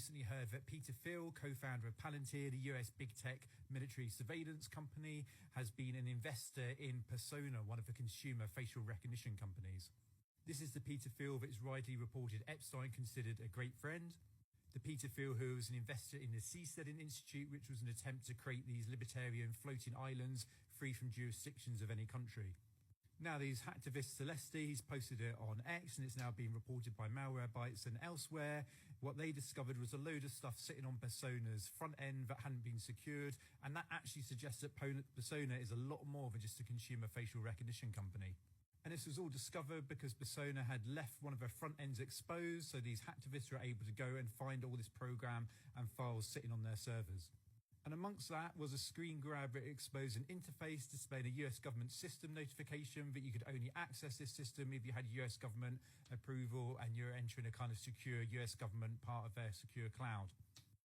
recently heard that Peter Thiel, co-founder of Palantir, the US big tech military surveillance company, has been an investor in Persona, one of the consumer facial recognition companies. This is the Peter Thiel that is widely reported Epstein considered a great friend. The Peter Thiel who was an investor in the Seasteading Institute, which was an attempt to create these libertarian floating islands free from jurisdictions of any country. Now, these hacktivists Celeste, he's posted it on X, and it's now being reported by Malwarebytes and elsewhere. What they discovered was a load of stuff sitting on Persona's front end that hadn't been secured, and that actually suggests that Persona is a lot more than just a consumer facial recognition company. And this was all discovered because Persona had left one of their front ends exposed, so these hacktivists were able to go and find all this program and files sitting on their servers. And amongst that was a screen grab that exposed an interface displaying a US government system notification that you could only access this system if you had US government approval and you're entering a kind of secure US government part of their secure cloud.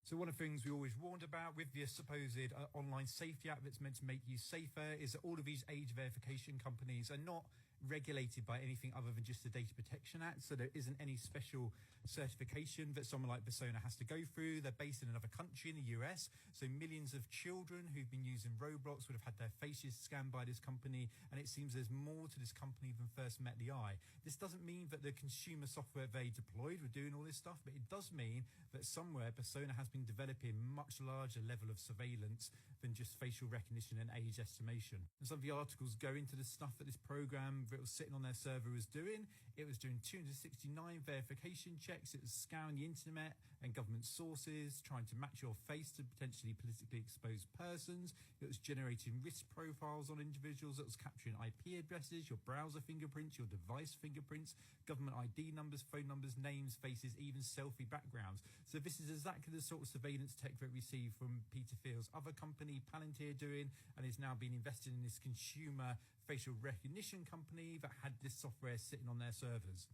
So one of the things we always warned about with the supposed online safety app that's meant to make you safer is that all of these age verification companies are not regulated by anything other than just the Data Protection Act. So there isn't any special certification that someone like Persona has to go through. They're based in another country in the US. So millions of children who've been using Roblox would have had their faces scanned by this company. And it seems there's more to this company than first met the eye. This doesn't mean that the consumer software they deployed were doing all this stuff, but it does mean that somewhere Persona has been developing much larger level of surveillance than just facial recognition and age estimation. And some of the articles go into the stuff that this program that was sitting on their server was doing. It was doing 269 verification checks. It was scouring the internet and government sources, trying to match your face to potentially politically exposed persons. It was generating risk profiles on individuals. It was capturing IP addresses, your browser fingerprints, your device fingerprints, government ID numbers, phone numbers, names, faces, even selfie backgrounds. So this is exactly the sort of surveillance tech that we see from Peter Thiel's other company, Palantir, doing, and is now being invested in this consumer facial recognition company that had this software sitting on their servers.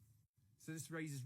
So this raises